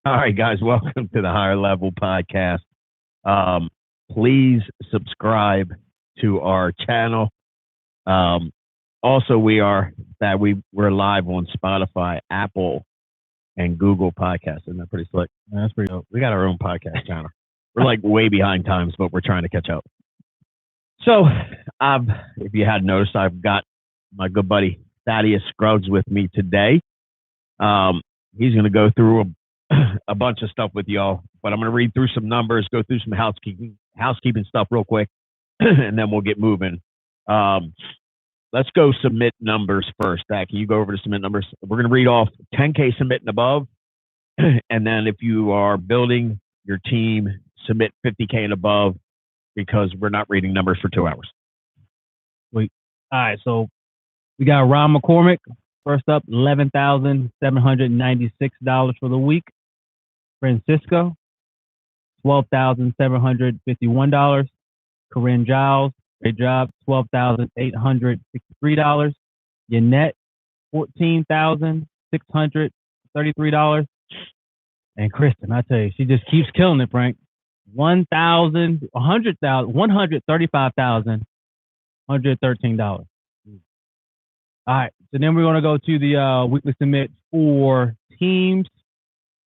All right, guys, welcome to the Higher Level Podcast. Please subscribe to our channel. Also, we're live on Spotify, Apple, and Google Podcasts. Isn't that pretty slick? That's pretty dope. We got our own podcast channel. We're like way behind times, but we're trying to catch up. So, if you hadn't noticed, I've got my good buddy Thaddeus Scruggs with me today. He's going to go through a bunch of stuff with y'all, but I'm going to read through some numbers, go through some housekeeping stuff real quick, and then we'll get moving. Let's go submit numbers first. Can you go over to submit numbers? We're going to read off 10K submit and above, and then if you are building your team, submit 50K and above, because we're not reading numbers for 2 hours. Sweet. All right, so we got Ron McCormick. First up, $11,796 for the week. Francisco, $12,751. Corinne Giles, great job, $12,863. Yannette, $14,633. And Kristen, I tell you, she just keeps killing it, Frank. $135,113. All right, so then we're going to go to the weekly submit for teams.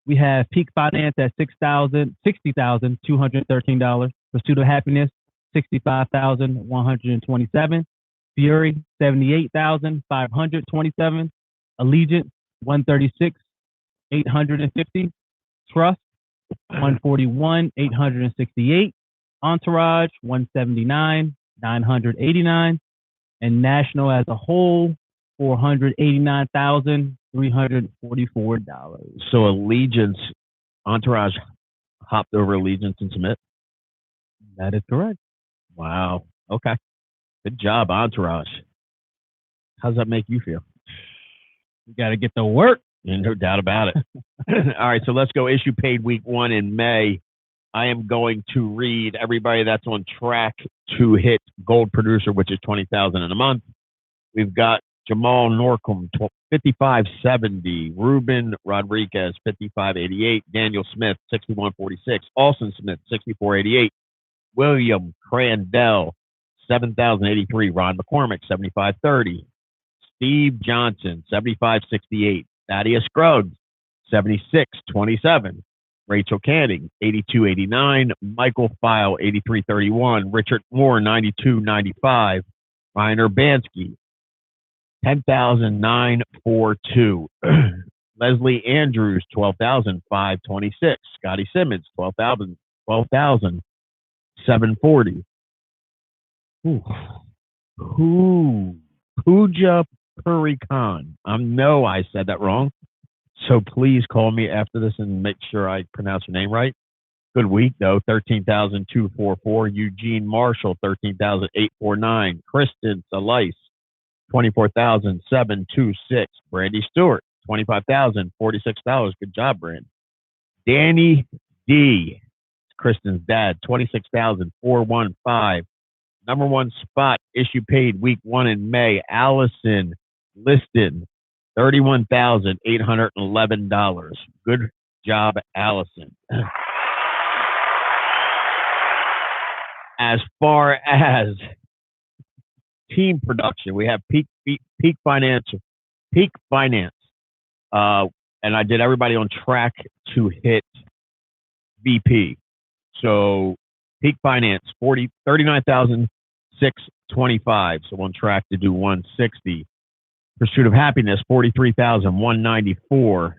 We have Peak Finance at $60,213. Pursuit of Happiness, $65,127. Fury, $78,527. Allegiance, $136,850. Trust, $141,868. Entourage, $179,989. And National as a whole, $489,344. So Allegiance, Entourage hopped over Allegiance and submit? That is correct. Wow. Okay. Good job, Entourage. How's that make you feel? You got to get to work. No doubt about it. All right, so let's go issue paid week 1 in May. I am going to read everybody that's on track to hit gold producer, which is $20,000 in a month. We've got Jamal Norcom, $55.70. Ruben Rodriguez, $55.88. Daniel Smith, $61.46. Austin Smith, $64.88. William Crandell, $7,083. Ron McCormick, $75.30. Steve Johnson, $75.68. Thaddeus Scruggs, $76.27. Rachel Canning, $82.89. Michael File, $83.31. Richard Moore, $92.95. Ryan Urbanski, $10,942. Leslie Andrews, $12,526. Scotty Simmons, $12,740. Pooja Purikan. I know I said that wrong, so please call me after this and make sure I pronounce your name right. Good week, though. $13,244. Eugene Marshall, $13,849. Kristen Salice, $24,726. Brandy Stewart, $25,046. Good job, Brand. Danny D, Kristen's dad, $26,415. Number 1 spot, issue paid week 1 in May. Allison Liston, $31,811. Good job, Allison. As far as team production, we have Peak Finance, and I did everybody on track to hit VP. So Peak Finance, $39,625. So on track to do 160. Pursuit of Happiness, $43,194.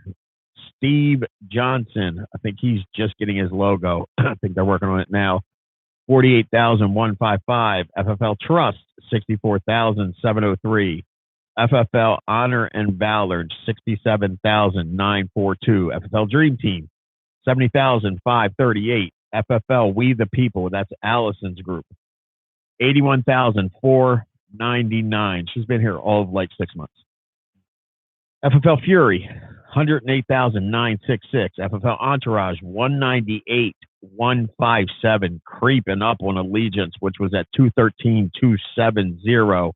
Steve Johnson, I think he's just getting his logo. I think they're working on it now. $48,155. FFL Trust, $64,703. FFL Honor and Valor, $67,942. FFL Dream Team, $70,538. FFL We the People, that's Allison's group, $81,499. She's been here all of like 6 months. FFL Fury, $108,966. FFL Entourage, $198,157. Creeping up on Allegiance, which was at $213,270.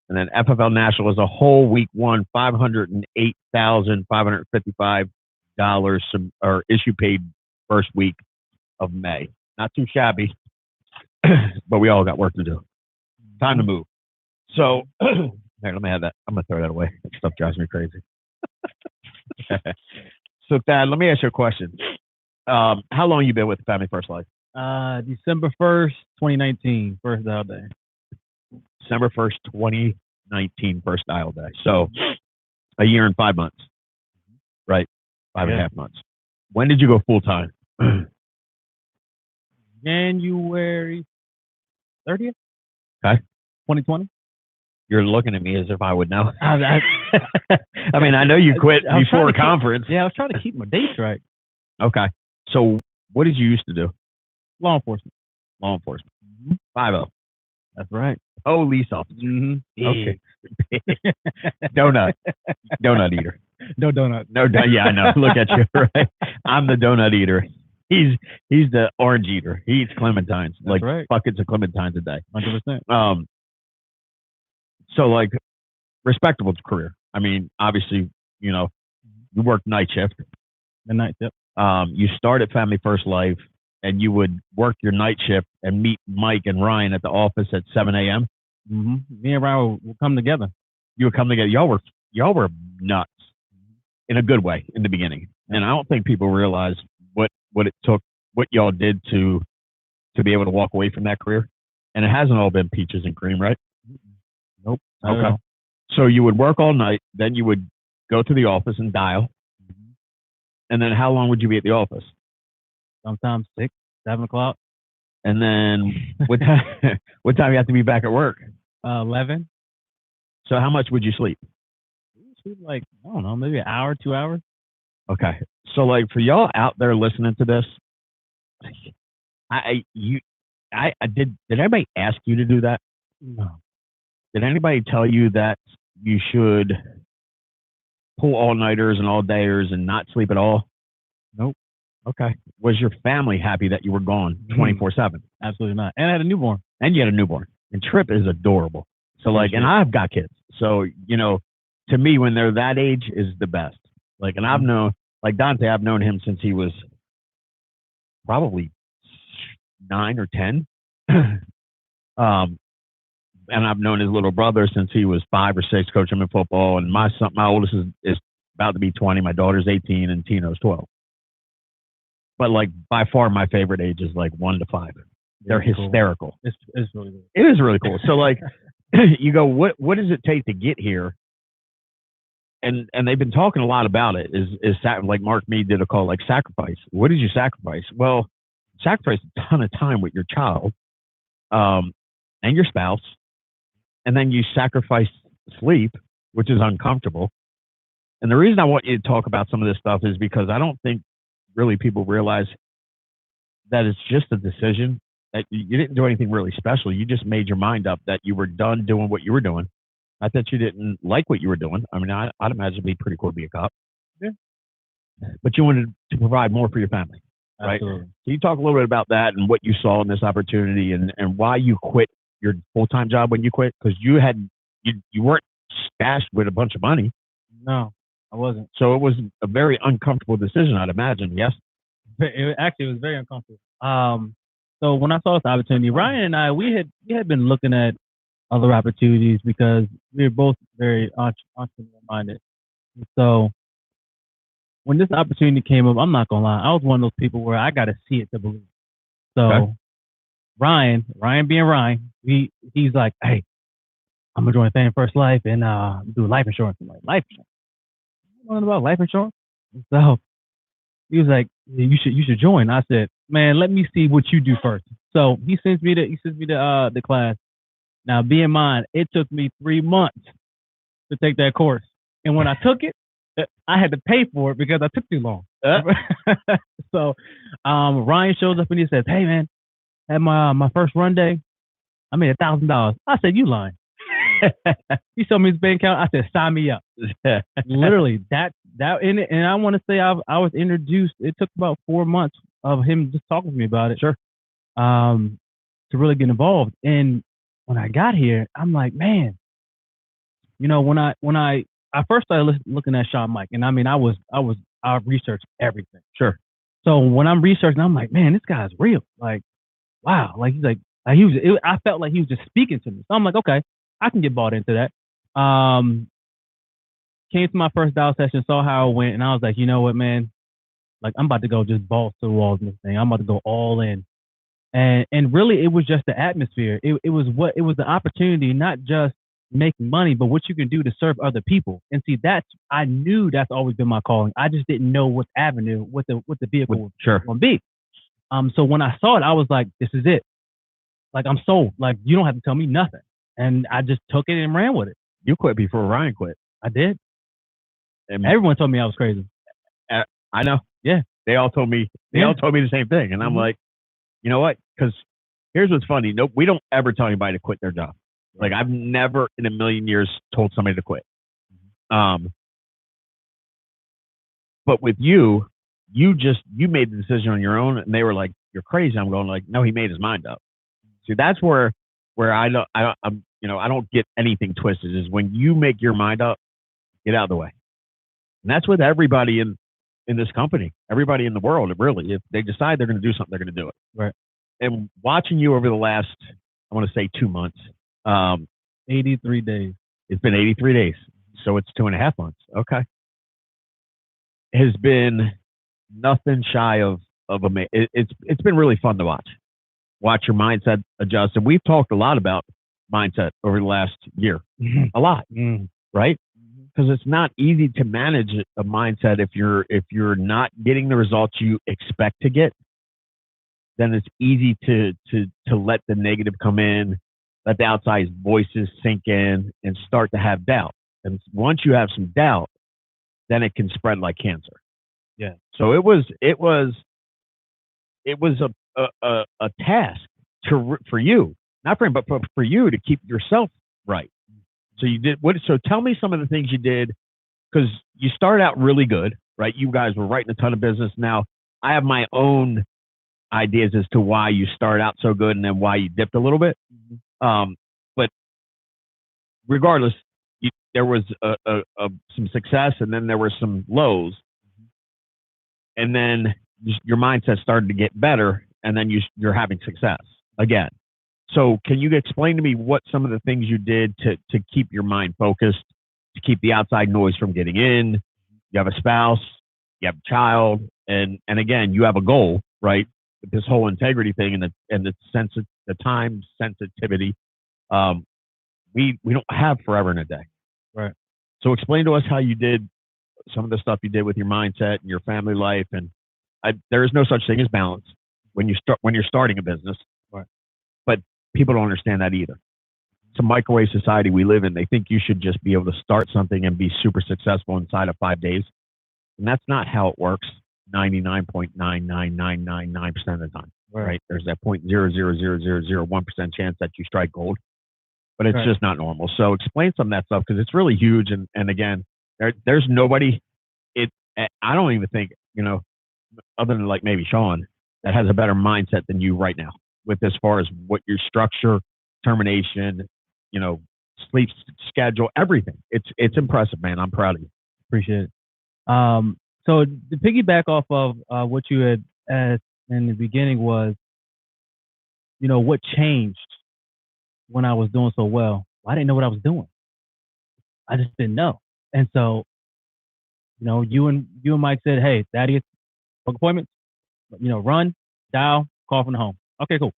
And then FFL National as a whole, week 1, $508,555. or issue paid first week of May. Not too shabby, but we all got work to do. Time to move. So, here, let me have that. I'm going to throw that away. That stuff drives me crazy. So, Thad, let me ask you a question. How long you been with Family First Life? December 1st, 2019, first dial day. December 1st, 2019, first dial day. So, a year and 5 months, right? 5.5 months. When did you go full time? January 30th. Okay. 2020. You're looking at me as if I would know. I mean, I know you quit before conference. I was trying to keep my dates right. Okay. So, what did you used to do? Law enforcement. Law enforcement. 5-0. That's right. Police officer. Mm-hmm. Okay. Donut eater. No donut. No, yeah, I know. Look at you, right? I'm the donut eater. He's the orange eater. He eats clementines, That's right. buckets of clementines a day. 100%. So like, respectable career. I mean, obviously, you worked night shift. The night shift. You started Family First Life, and you would work your night shift and meet Mike and Ryan at the office at 7 a.m. Mm-hmm. Me and Ryan would come together. You would come together. Y'all were nuts in a good way in the beginning, and I don't think people realize what it took, what y'all did to be able to walk away from that career. And it hasn't all been peaches and cream, right? Nope. Okay. So you would work all night, then you would go to the office and dial. And then how long would you be at the office? Sometimes 6, 7 o'clock. And then what time you have to be back at work? 11. So how much would you sleep? Sleep like, I don't know, maybe an hour, 2 hours. Okay. So like for y'all out there listening to this, did anybody ask you to do that? No. Did anybody tell you that you should pull all-nighters and all-dayers and not sleep at all? Nope. Okay. Was your family happy that you were gone 24/7? Absolutely not. And I had a newborn. And you had a newborn. And Trip is adorable. So like, and I've got kids. So, to me, when they're that age is the best. Like, and I've known, like Dante, I've known him since he was probably 9 or 10. And I've known his little brother since he was 5 or 6, coaching him in football. And my oldest is about to be 20. My daughter's 18 and Tino's 12. But like by far my favorite age is like 1 to 5. They're hysterical. It's really cool. It is really cool. So like you go, what does it take to get here? And they've been talking a lot about it. Is like Mark Mead did a call, like sacrifice. What did you sacrifice? Well, sacrifice a ton of time with your child, and your spouse, and then you sacrifice sleep, which is uncomfortable. And the reason I want you to talk about some of this stuff is because I don't think really people realize that it's just a decision, that you didn't do anything really special. You just made your mind up that you were done doing what you were doing. Not that you didn't like what you were doing. I mean, I'd imagine it'd be pretty cool to be a cop. Yeah. But you wanted to provide more for your family, right? Absolutely. Can you talk a little bit about that and what you saw in this opportunity and why you quit your full-time job when you quit? Because you weren't stashed with a bunch of money. No, I wasn't. So it was a very uncomfortable decision, I'd imagine. Yes. It was very uncomfortable. So when I saw this opportunity, Ryan and I, we had been looking at other opportunities because we were both very entrepreneur minded. So when this opportunity came up, I'm not gonna lie, I was one of those people where I got to see it to believe. So okay. Ryan being Ryan, he's like, hey, I'm gonna join Family First Life and do life insurance. I'm like, life insurance? I don't know about life insurance. So he was like, you should join. I said, man, let me see what you do first. So he sends me the class. Now, be in mind, it took me 3 months to take that course. And when I took it, I had to pay for it because I took too long. So Ryan shows up and he says, hey, man, at my first run day, I made $1,000. I said, you lying. He showed me his bank account. I said, sign me up. Literally, that in it. And I want to say I was introduced. It took about 4 months of him just talking to me about it. Sure. To really get involved. And when I got here, I'm like, man, when I first started looking at Sean Mike, and I mean, I was I research everything. Sure. So when I'm researching, I'm like, man, this guy's real. Like, wow. Like I felt like he was just speaking to me. So I'm like, okay, I can get bought into that. Came to my first dial session, saw how it went, and I was like, you know what, man? Like, I'm about to go just balls to the walls in this thing. I'm about to go all in. And really, it was just the atmosphere. It was the opportunity, not just making money, but what you can do to serve other people. And see, I knew that's always been my calling. I just didn't know what avenue, what the vehicle was going to be. So when I saw it, I was like, this is it. Like, I'm sold. Like, you don't have to tell me nothing. And I just took it and ran with it. You quit before Ryan quit. I did. And everyone told me I was crazy. I know. Yeah. They all told me the same thing. And I'm like, you know what? Because here's what's funny. No, we don't ever tell anybody to quit their job. Like, I've never in a million years told somebody to quit. But with you made the decision on your own, and they were like, "You're crazy." I'm going like, "No, he made his mind up." See, that's where I don't get anything twisted. Is when you make your mind up, get out of the way. And that's with everybody in this company, everybody in the world. Really, if they decide they're going to do something, they're going to do it. Right. And watching you over the last, I want to say 2 months, 83 days. It's been 83 days, so it's 2.5 months. Okay. Has been nothing shy of amazing. It's been really fun to watch your mindset adjust. And we've talked a lot about mindset over the last year, a lot, right? Because it's not easy to manage a mindset if you're not getting the results you expect to get. Then it's easy to let the negative come in, let the outside voices sink in, and start to have doubt. And once you have some doubt, then it can spread like cancer. Yeah. So it was a task for you, not for him, but for you to keep yourself right. So you did what? So tell me some of the things you did, because you started out really good, right? You guys were writing a ton of business. Now I have my own ideas as to why you started out so good and then why you dipped a little bit. But regardless, there was some success, and then there were some lows, and then your mindset started to get better, and then you're having success again. So can you explain to me what some of the things you did to keep your mind focused, to keep the outside noise from getting in? You have a spouse, you have a child, and again, you have a goal, right? This whole integrity thing and the time sensitivity, we don't have forever in a day. Right. So explain to us how you did some of the stuff you did with your mindset and your family life. And there is no such thing as balance when you're starting a business. Right. But people don't understand that either. It's a microwave society we live in. They think you should just be able to start something and be super successful inside of 5 days. And that's not how it works 99.99999% of the time. Right? There's that 0.00001% chance that you strike gold. But it's just not normal. So explain some of that stuff, because it's really huge. And again, there's nobody. I don't even think, other than like maybe Sean, that has a better mindset than you right now, with as far as what your structure, termination, sleep schedule, everything. It's impressive, man. I'm proud of you. Appreciate it. So to piggyback off of what you had asked in the beginning was, what changed when I was doing so well? I didn't know what I was doing. I just didn't know. And so, you and Mike said, "Hey, Thaddeus, book appointments. Run, dial, call from the home." Okay, cool.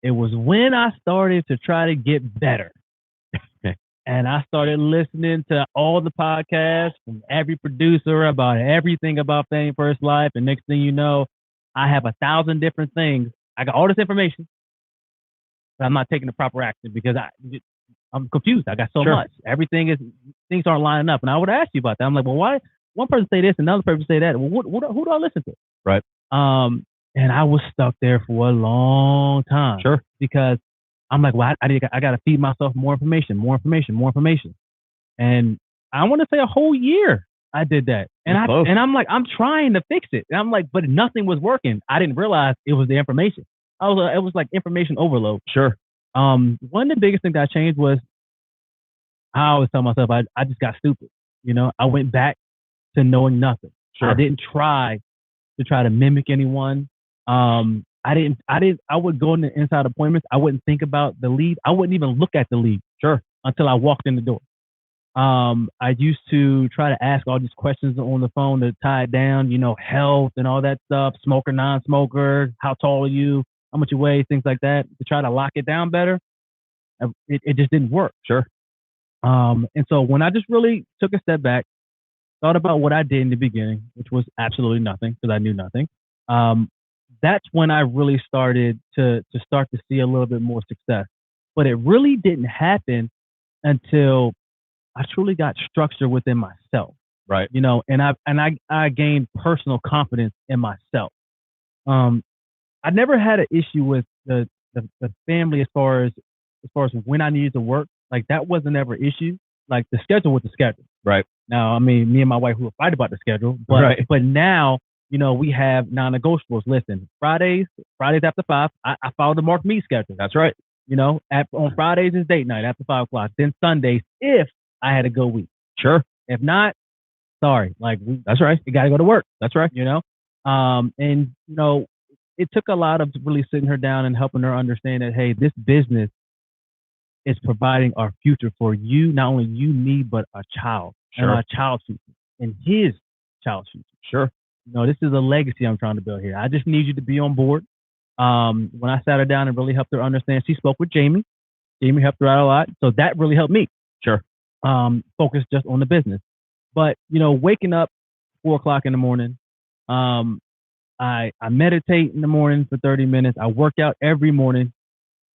It was when I started to try to get better, and I started listening to all the podcasts from every producer about everything about Fame First Life. And next thing you know, I have 1,000 different things. I got all this information, but I'm not taking the proper action because I'm confused. I got so much. Things aren't lining up. And I would ask you about that. I'm like, well, why one person say this, another person say that? Well, who do I listen to? Right. And I was stuck there for a long time. Sure. Because I'm like, well, I got to feed myself more information. And I want to say a whole year I did that. And I'm like, I'm trying to fix it. And I'm like, but nothing was working. I didn't realize it was the information. It was like information overload. Sure. One of the biggest things that changed was I always tell myself I just got stupid. I went back to knowing nothing. Sure. I didn't try to mimic anyone. I would go in the inside appointments. I wouldn't think about the lead. I wouldn't even look at the lead. Sure. Until I walked in the door. I used to try to ask all these questions on the phone to tie it down, health and all that stuff, smoker, non-smoker, how tall are you, how much you weigh, things like that, to try to lock it down better. It just didn't work. Sure. And so when I just really took a step back, thought about what I did in the beginning, which was absolutely nothing because I knew nothing. That's when I really started to see a little bit more success. But it really didn't happen until I truly got structure within myself. Right. And I gained personal confidence in myself. I never had an issue with the family as far as when I needed to work. Like that wasn't ever an issue. Like the schedule was the schedule. Right. Now, I mean, me and my wife, we would fight about the schedule, but now, we have non-negotiables. Listen, Fridays after 5, I follow the Mark Me schedule. That's right. On Fridays is date night after 5 o'clock. Then Sundays, if I had a good week. Sure. If not, sorry. That's right. You got to go to work. That's right. It took a lot of really sitting her down and helping her understand that, hey, this business is providing our future for you, not only you, me, but our child. Sure. And our child's future and his child's future. Sure. This is a legacy I'm trying to build here. I just need you to be on board. When I sat her down and really helped her understand, she spoke with Jamie. Jamie helped her out a lot. So that really helped me. Sure. Focus just on the business. But, waking up 4 o'clock in the morning, I meditate in the morning for 30 minutes. I work out every morning,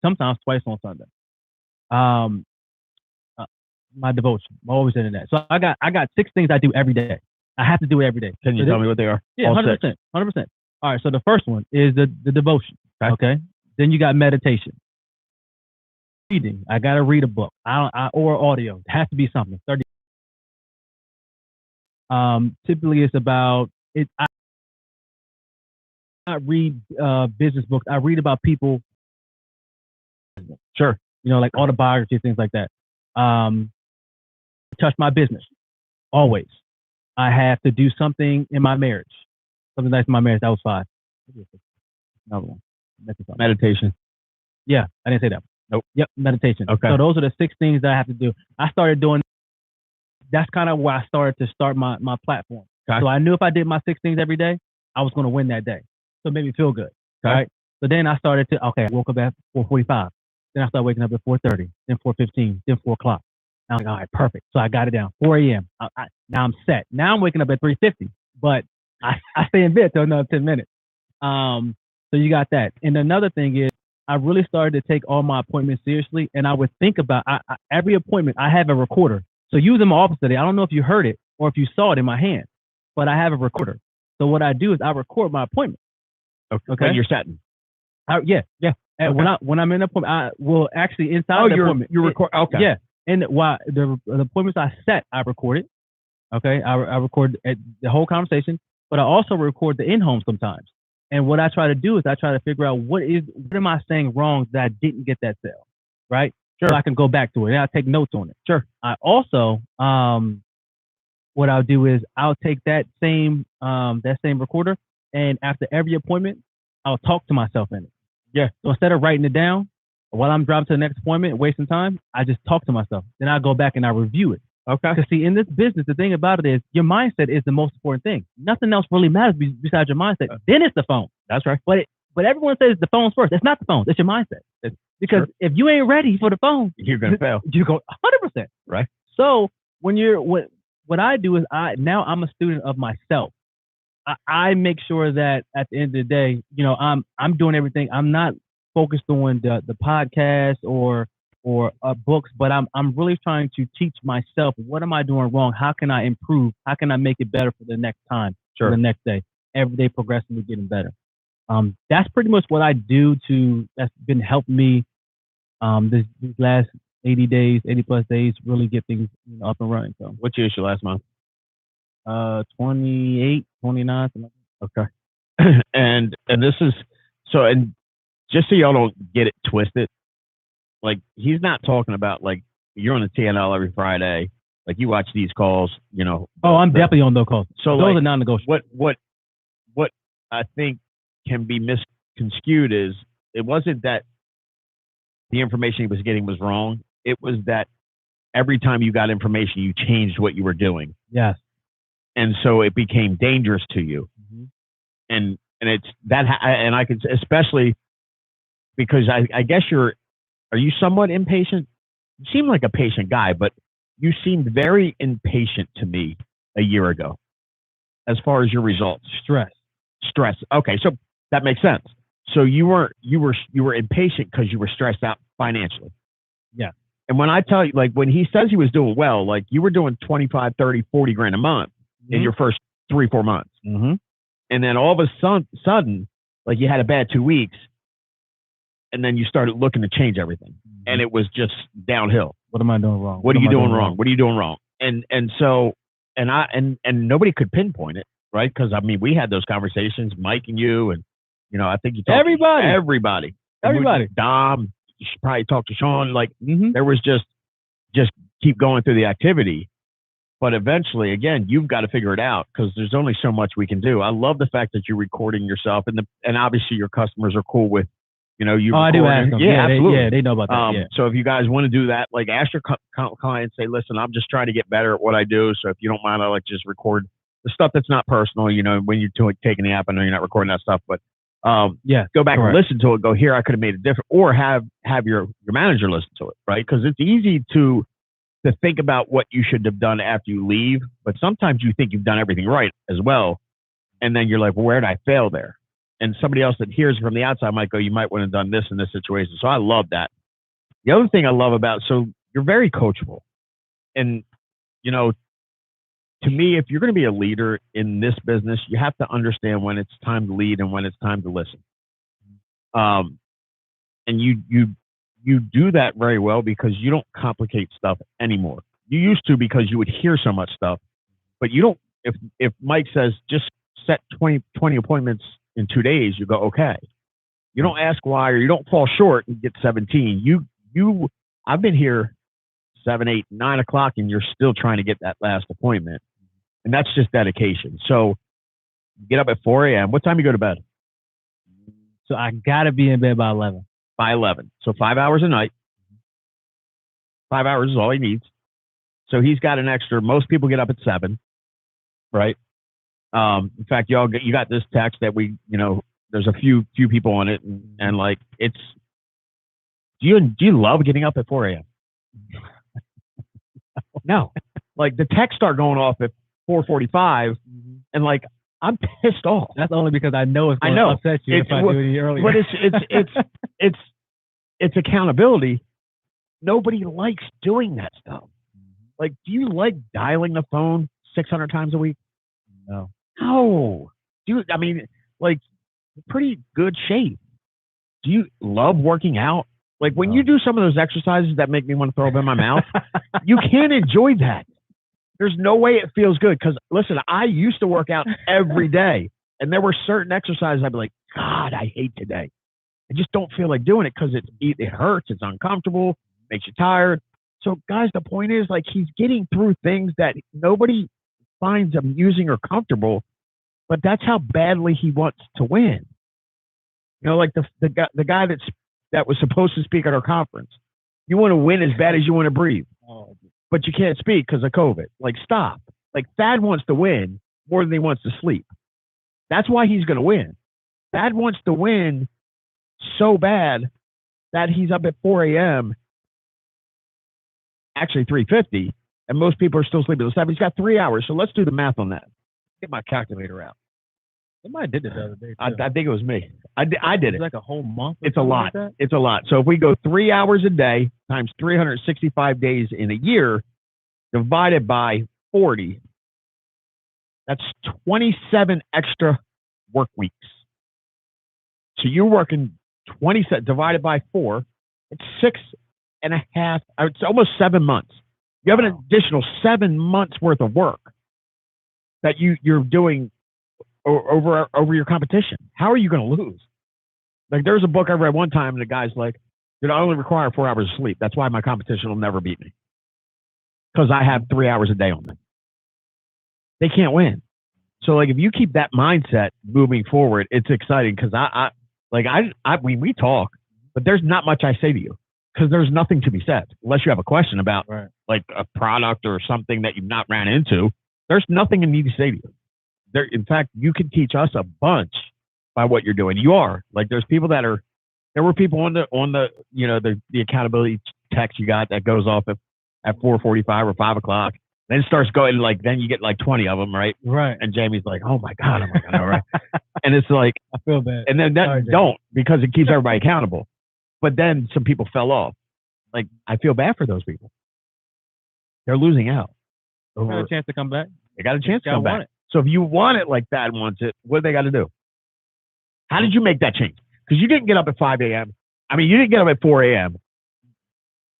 sometimes twice on Sunday. My devotion, I'm always into that. So I got 6 things I do every day. I have to do it every day. Can you tell me what they are? Yeah, 100%. 100%. All right. So the first one is the devotion. Okay. Then you got meditation. Reading. I got to read a book. Or audio. It has to be something. 30. Typically it's about it. I read business books. I read about people. Sure. Like autobiography, things like that. Touch my business. Always. I have to do something in my marriage. Something nice in my marriage. That was 5. Another one. Meditation. Yeah, I didn't say that. Nope. Yep, meditation. Okay. So those are the 6 things that I have to do. I started doing. That's kind of where I started to start my platform. Okay. So I knew if I did my 6 things every day, I was going to win that day. So it made me feel good. Okay. Right. So then I started to. Okay, I woke up at 4:45. Then I started waking up at 4:30. Then 4:15. Then 4 o'clock. I'm like, all right, perfect. So I got it down. 4 a.m. Now I'm set. Now I'm waking up at 3:50, but I stay in bed till another 10 minutes. So you got that. And another thing is, I really started to take all my appointments seriously, and I would think about every appointment. I have a recorder. So using my office today, I don't know if you heard it or if you saw it in my hand, but I have a recorder. So what I do is I record my appointment. Okay. When you're setting. Yeah. And okay. when I'm in an appointment, I will actually inside the appointment. You record. Okay. Yeah. And while the appointments I set, I record it. Okay. I record the whole conversation, but I also record the in-home sometimes. And what I try to do is I try to figure out what am I saying wrong that I didn't get that sale, right? Sure. So I can go back to it and I'll take notes on it. Sure. I also, what I'll do is I'll take that same recorder, and after every appointment, I'll talk to myself in it. Yeah. So instead of writing it down while I'm driving to the next appointment, wasting time, I just talk to myself. Then I go back and I review it. Okay. Because see, in this business, the thing about it is your mindset is the most important thing. Nothing else really matters besides your mindset. Then it's the phone. That's right. But everyone says the phone's first. It's not the phone. It's your mindset. Because if you ain't ready for the phone, you're gonna fail. You go 100%. Right. So when what I do is now I'm a student of myself. I make sure that at the end of the day, I'm doing everything. I'm not focused on the podcast or books, but I'm really trying to teach myself, what am I doing wrong? How can I improve? How can I make it better for the next time? Sure. For the next day? Every day progressively getting better. That's pretty much what I do that's been helping me these last 80 plus days, really get things up and running. So what's your issue last month? 28, 29. Okay. and this is so, and just so y'all don't get it twisted, like he's not talking about like you're on the TNL every Friday, Like you watch these calls, you know. Oh, I'm definitely on those calls. So those like, are non-negotiable. What I think can be misconstrued is it wasn't that the information he was getting was wrong. It was that every time you got information, you changed what you were doing. Yes. And so it became dangerous to you. Mm-hmm. And it's that, and I could, especially because I guess are you somewhat impatient? You seem like a patient guy, but you seemed very impatient to me a year ago as far as your results. Stress. Okay. So that makes sense. So you were impatient because you were stressed out financially. Yeah. And when I tell you, like when he says he was doing well, like you were doing 25, 30, 40 grand a month in your first 3-4 months. Mm-hmm. And then all of a sudden, like you had a bad 2 weeks and then you started looking to change everything. Mm-hmm. And it was just downhill. What am I doing wrong? What are you doing wrong? What are you doing wrong? And so, and nobody could pinpoint it, right? Because I mean, we had those conversations, Mike and you, and you know, I think you talked everybody. Dom, you should probably talk to Sean. Like there was just keep going through the activity. But eventually, again, you've got to figure it out because there's only so much we can do. I love the fact that you're recording yourself, and obviously your customers are cool with, you know, you. Oh, I do ask them. Yeah, absolutely. They know about that. Yeah. So if you guys want to do that, like ask your clients, say, listen, I'm just trying to get better at what I do. So if you don't mind, I'll like just record the stuff that's not personal. You know, when you're taking the app, I know you're not recording that stuff, but go back and listen to it. Go here, I could have made it different, or have your manager listen to it, right? Because it's easy to think about what you should have done after you leave, but sometimes you think you've done everything right as well, and then you're like, well, where did I fail there? And somebody else that hears from the outside might go, you might want to have done this in this situation. So I love that. The other thing I love about, so you're very coachable, and you know, to me, if you're going to be a leader in this business, you have to understand when it's time to lead and when it's time to listen. And you do that very well because you don't complicate stuff anymore. You used to because you would hear so much stuff, but you don't, if Mike says just set 20 appointments in 2 days, you go, okay. You don't ask why, or you don't fall short and get 17. I've been here 7, 8, 9 o'clock and you're still trying to get that last appointment. And that's just dedication. So get up at 4 a.m. What time do you go to bed? So I got to be in bed by 11. By 11. So 5 hours a night. 5 hours is all he needs. So he's got an extra, most people get up at 7, right? In fact, you got this text that there's a few people on it and like do you love getting up at 4 a.m.? No. Like the texts start going off at 4:45 and like I'm pissed off. That's only because I know it's going to upset you if I do it earlier. But it's accountability. Nobody likes doing that stuff. Like, do you like dialing the phone 600 times a week? No. I mean, like, pretty good shape. Do you love working out? Like, when you do some of those exercises that make me want to throw up in my mouth, you can't enjoy that. There's no way it feels good. Because, listen, I used to work out every day. And there were certain exercises I'd be like, God, I hate today. I just don't feel like doing it because it hurts. It's uncomfortable. Makes you tired. So, guys, the point is, like, he's getting through things that nobody finds amusing or comfortable. But that's how badly he wants to win. You know, like the guy that was supposed to speak at our conference. You want to win as bad as you want to breathe. But you can't speak because of COVID. Like, stop. Like, Thad wants to win more than he wants to sleep. That's why he's going to win. Thad wants to win so bad that he's up at 4 a.m., actually 3:50, and most people are still sleeping at 7. He's got 3 hours. So let's do the math on that. Get my calculator out. Somebody did it the other day. I think it was me. I did it. Like a whole month? It's a lot. Like it's a lot. So if we go 3 hours a day times 365 days in a year divided by 40, that's 27 extra work weeks. So you're working 27 divided by 4. It's 6.5. It's almost 7 months. You have an additional 7 months worth of work that you're doing over your competition. How are you going to lose? Like, there's a book I read one time and the guy's like, dude, I only require 4 hours of sleep. That's why my competition will never beat me. because I have 3 hours a day on them. They can't win. So like if you keep that mindset moving forward, it's exciting because we talk, but there's not much I say to you because there's nothing to be said unless you have a question about like a product or something that you've not ran into. There's nothing I need to say to you. There, in fact, you can teach us a bunch by what you're doing. You are like there's people there were people on the accountability text you got that goes off at 4:45 or 5 o'clock. Then it starts going like, then you get like 20 of them, right? Right. And Jamie's like, oh my God, all right. And it's like, I feel bad. And then don't, because it keeps everybody accountable. But then some people fell off. Like, I feel bad for those people. They're losing out. They got a chance to come back. They got a chance to come back. So if you want it like Thad wants it, what do they got to do? How did you make that change? Because you didn't get up at 5 a.m. I mean, you didn't get up at 4 a.m.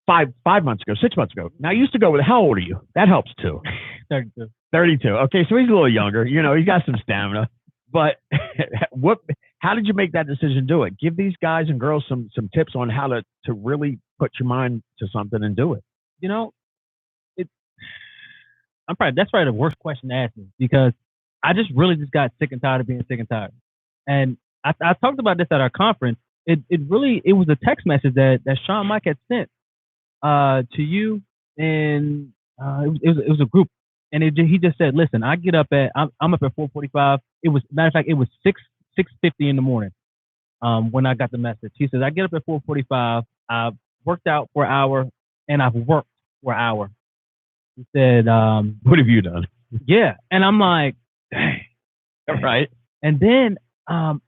Five months ago, 6 months ago. Now, I used to go with, how old are you? That helps too. 32. 32. Okay, so he's a little younger. He's got some stamina. But how did you make that decision to do it? Give these guys and girls some tips on how to really put your mind to something and do it. That's probably the worst question to ask me because I just really got sick and tired of being sick and tired. And I talked about this at our conference. It was a text message that Sean Mike had sent to you, and it was a group, and he just said, "Listen, I get up I'm up at 4:45. It was matter of fact, it was 6:50 in the morning when I got the message. He says I get up at 4:45. I've worked out for an hour, and I've worked for an hour." He said, "What have you done?" Yeah, and I'm like, "Dang, right." And then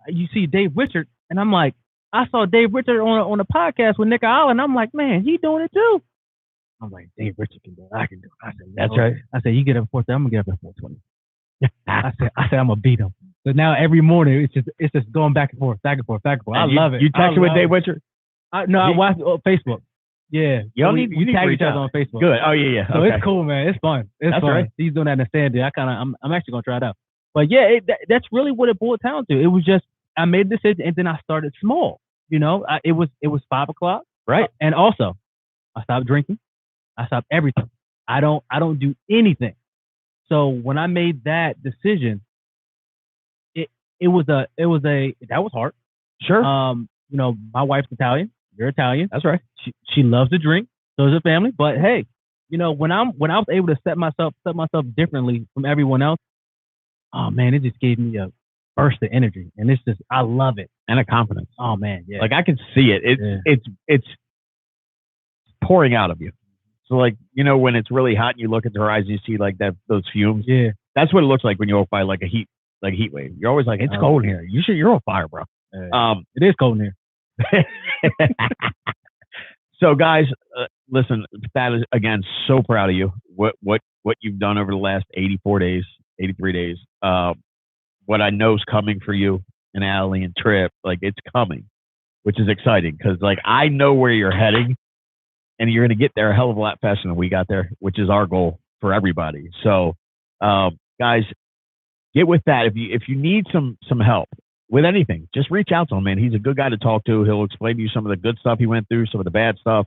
you see Dave Richard, and I'm like, I saw Dave Richard on a podcast with Nick Allen. I'm like, man, he doing it too. I'm like, Dave Richard can do it. I can do it. I said, that's right. I said, you get up at 4:30. I'm gonna get up at 4:20. I said, I'm gonna beat him. So now every morning it's just going back and forth. I love it. You texted with Dave Richard? I watched Facebook. Yeah. You need to tag reach each other out on Facebook. Good. Oh yeah. So it's cool, man. It's fun. It's that's fun. Right. He's doing that in Sandy. I'm actually gonna try it out. But yeah, that's really what it boiled down to. It was just I made a decision and then I started small. It was 5 o'clock. Right. And also, I stopped drinking. I stopped everything. I don't do anything. So when I made that decision, that was hard. Sure. My wife's Italian. You're Italian. That's right. She loves to drink. So does her family. But hey, when I was able to set myself differently from everyone else, oh man, it just gave me a burst of energy, and it's just I love it and a confidence. Oh man, yeah. Like I can see it. It's pouring out of you. So like when it's really hot and you look at the horizon, you see like those fumes. Yeah, that's what it looks like when you walk by like a heat wave. You're always like, it's cold in here. You're on fire, bro. It is cold in here. So guys, listen, that is again so proud of you. What you've done over the last 83 days. What I know is coming for you and Allie and Trip, like it's coming, which is exciting because like I know where you're heading, and you're going to get there a hell of a lot faster than we got there, which is our goal for everybody. So, guys, get with that. If you need some help with anything, just reach out to him, man. He's a good guy to talk to. He'll explain to you some of the good stuff he went through, some of the bad stuff.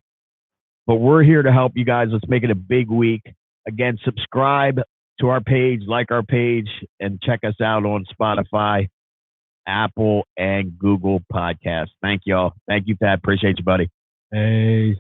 But we're here to help you guys. Let's make it a big week. Again, subscribe to our page, like our page, and check us out on Spotify, Apple, and Google Podcasts. Thank y'all. Thank you, Pat. Appreciate you, buddy. Hey.